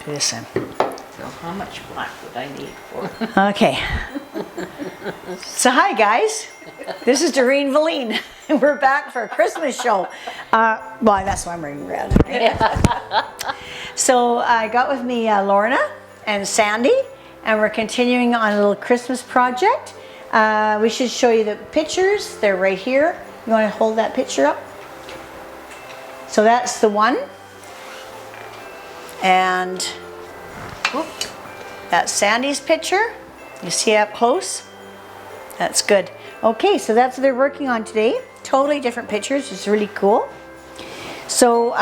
do this then. So how much black would I need for? Okay. So hi guys, this is Doreen Valine. We're back for a Christmas show. Well, that's why I'm wearing red. So I got with me Lorna and Sandy, and we're continuing on a little Christmas project. We should show you the pictures. They're right here. You want to hold that picture up? So that's the one. And whoop, that's Sandy's picture. You see it up close? That's good. Okay, so that's what they're working on today. Totally different pictures. It's really cool. So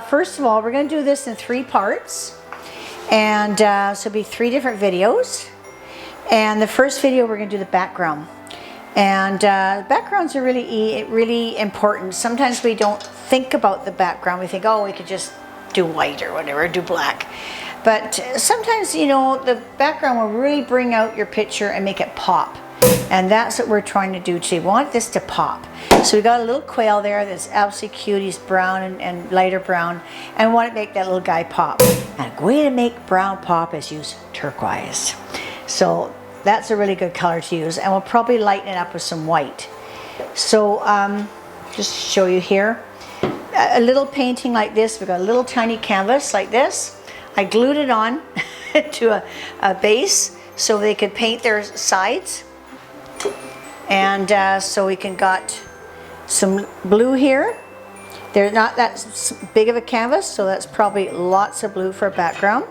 first of all, we're going to do this in 3 parts. And so it'll be 3 different videos. And the first video, we're going to do the background. And backgrounds are really important. Sometimes we don't think about the background. We think, oh, we could just do white or whatever, do black. But sometimes, you know, the background will really bring out your picture and make it pop. And that's what we're trying to do today. We want this to pop. So we got a little quail there that's absolutely cute. He's brown and lighter brown. And we want to make that little guy pop. And a way to make brown pop is use turquoise. So that's a really good color to use. And we'll probably lighten it up with some white. So just to show you here. A little painting like this. We've got a little tiny canvas like this. I glued it on to a base so they could paint their sides. And so we got some blue here. They're not that big of a canvas, so that's probably lots of blue for a background.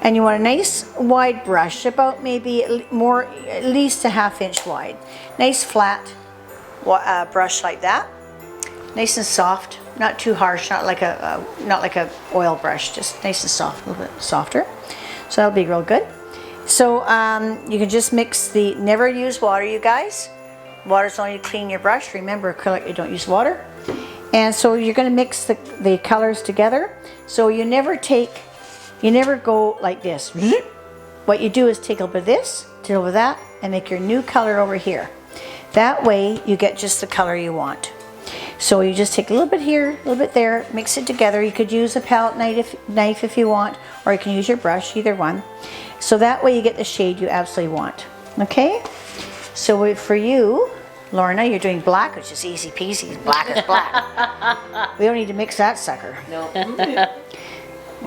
And you want a nice wide brush, about maybe at least a ½ inch wide. Nice flat brush like that. Nice and soft, not too harsh, not like a oil brush, just nice and soft, a little bit softer. So that'll be real good. So you can just mix never use water, you guys. Water's only to clean your brush. Remember, acrylic, you don't use water. And so you're going to mix the colors together. So you never go like this. What you do is take a little bit of this, a little bit of that, and make your new color over here. That way you get just the color you want. So you just take a little bit here, a little bit there, mix it together. You could use a palette knife if you want, or you can use your brush, either one. So that way you get the shade you absolutely want. Okay? So for you, Lorna, you're doing black, which is easy peasy. Black is black. We don't need to mix that sucker. No.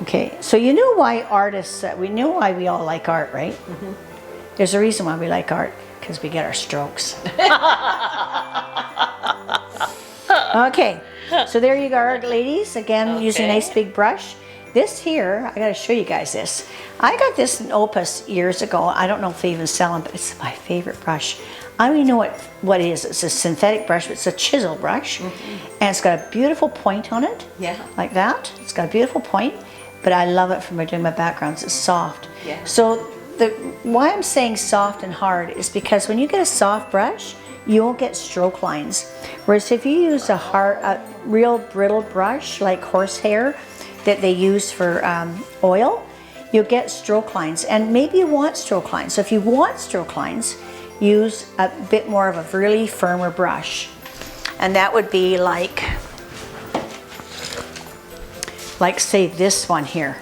Okay, so you know why we know why we all like art, right? Mm-hmm. There's a reason why we like art, because we get our strokes. Okay, so there you go, ladies. Again, using a nice big brush. This here, I got to show you guys this. I got this in Opus years ago. I don't know if they even sell them, but it's my favorite brush. I don't even know what it is. It's a synthetic brush, but it's a chisel brush. Mm-hmm. And it's got a beautiful point on it. Yeah. Like that. It's got a beautiful point, but I love it for doing my backgrounds. It's soft. Yeah. So why I'm saying soft and hard is because when you get a soft brush, you won't get stroke lines. Whereas if you use a real brittle brush like horsehair that they use for oil, you'll get stroke lines. And maybe you want stroke lines. So if you want stroke lines, use a bit more of a really firmer brush. And that would be like say this one here.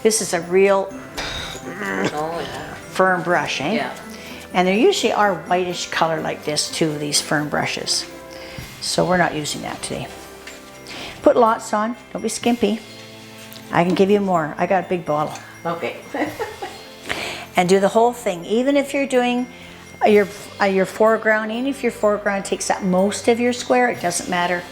This is a real firm brush, eh? Yeah. And there usually are whitish color like this too, these firm brushes. So we're not using that today. Put lots on, don't be skimpy. I can give you more, I got a big bottle. Okay. And do the whole thing, even if you're doing your foreground, even if your foreground takes up most of your square, it doesn't matter.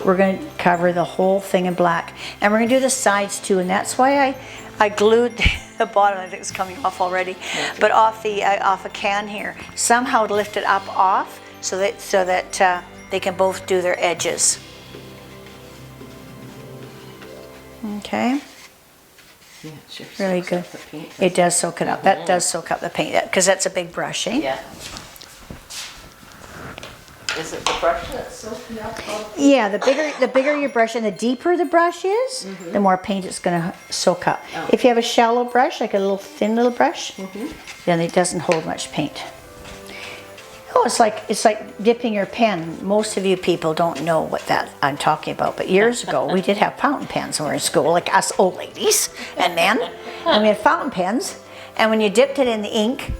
We're going to cover the whole thing in black. And we're going to do the sides too, and that's why I glued the bottom. I think it's coming off already, but off a can here, somehow to lift it up off so that they can both do their edges. Okay. Yeah, it sure really good. It does soak it up. That does soak up the paint, because that's a big brush, eh? Yeah. Is it the brush that's soaking up? Yeah, the bigger your brush and the deeper the brush is, the more paint it's going to soak up. Oh. If you have a shallow brush, like a thin little brush, then it doesn't hold much paint. Oh, it's like dipping your pen. Most of you people don't know what that I'm talking about, but years ago we did have fountain pens when we were in school, like us old ladies and men, and we had fountain pens. And when you dipped it in the ink,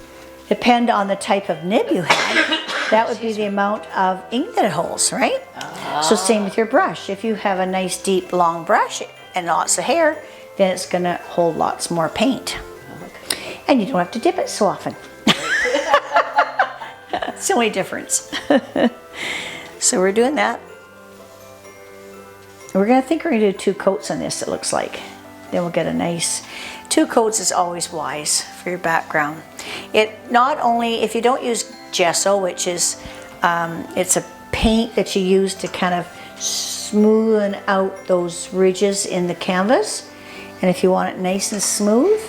depend on the type of nib you had, that would be the amount of ink that it holds, right? So same with your brush. If you have a nice deep long brush and lots of hair, then it's gonna hold lots more paint. Okay. And you don't have to dip it so often. It's the only difference. So we're doing that. We're gonna do 2 coats on this, it looks like. Then we'll get a nice, 2 coats is always wise for your background. It not only, if you don't use gesso, which is, it's a paint that you use to kind of smoothen out those ridges in the canvas. And if you want it nice and smooth,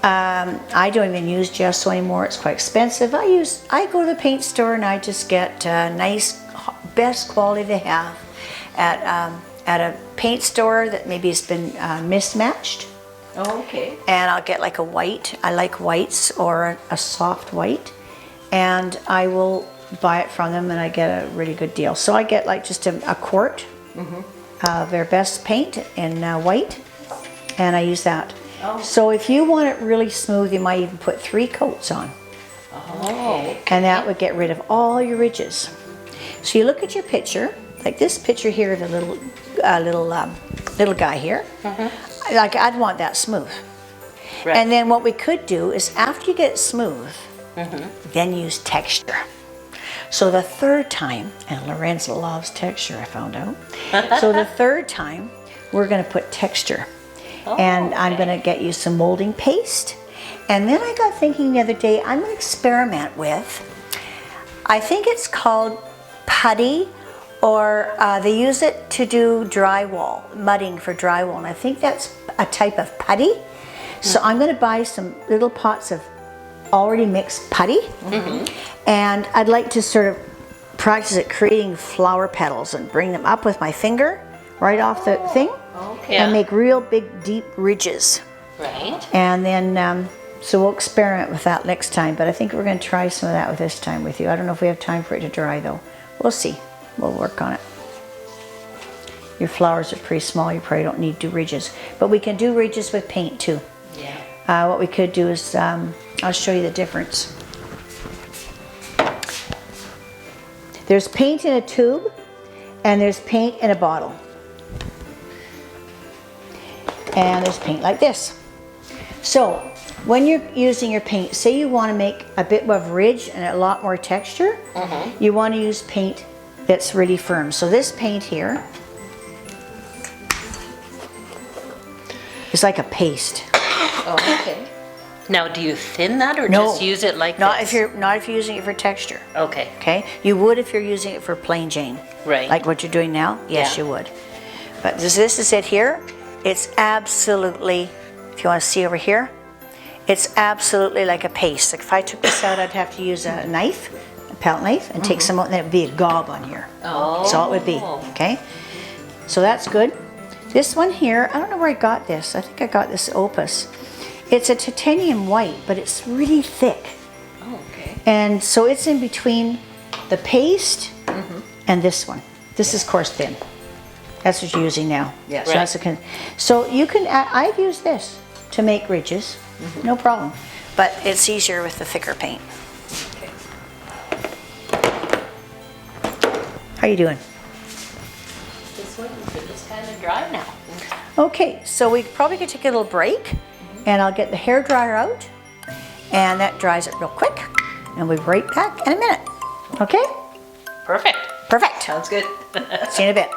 I don't even use gesso anymore. It's quite expensive. I go to the paint store and I just get nice, best quality they have at a paint store that maybe has been mismatched. Oh, okay. And I'll get like a white. I like whites or a soft white, and I will buy it from them, and I get a really good deal. So I get like just a quart of their best paint in white, and I use that. Oh. So if you want it really smooth, you might even put 3 coats on. Oh. And that would get rid of all your ridges. So you look at your picture, like this picture here, the little guy here. Like I'd want that smooth. Right. And then what we could do is after you get it smooth, then use texture. So the 3rd time, and Lorenzo loves texture, I found out. So the 3rd time, we're gonna put texture. And I'm gonna get you some molding paste. And then I got thinking the other day, I'm gonna experiment with, I think it's called putty, or they use it to do drywall, mudding for drywall. And I think that's a type of putty. So I'm gonna buy some little pots of already mixed putty. And I'd like to sort of practice at creating flower petals and bring them up with my finger right off the thing. Okay. And make real big deep ridges. Right. And then, so we'll experiment with that next time, but I think we're gonna try some of that with this time with you. I don't know if we have time for it to dry though. We'll see, we'll work on it. Your flowers are pretty small, you probably don't need to do ridges, but we can do ridges with paint too. Yeah. What we could do is, I'll show you the difference. There's paint in a tube and there's paint in a bottle. And there's paint like this. So when you're using your paint, say you want to make a bit of ridge and a lot more texture, you want to use paint that's really firm. So this paint here is like a paste. Oh, okay. Now, do you thin that or No, just use it like not this? if you're using it for texture. Okay, Okay, you would if you're using it for plain Jane. right. Like what you're doing now, yes, Yeah. you would. But this is it here. It's absolutely, if you want to see over here, it's absolutely like a paste. Like if I took this out, I'd have to use a knife, a palette knife, and take some out, and then it would be a gob on here. Oh. That's all it would be, okay? So that's good. This one here, I don't know where I got this. I think I got this Opus. It's a titanium white, but it's really thick. Oh, okay. And so it's in between the paste and this one. This is coarse thin. That's what you're using now. Yes. So, Right. so you can, I've used this to make ridges, no problem. But it's easier with the thicker paint. Okay. How you doing? This one is kind of dry now. Okay, so we probably could take a little break and I'll get the hair dryer out and that dries it real quick and we'll be right back in a minute. Okay? Perfect. Perfect. Sounds good. See you in a bit.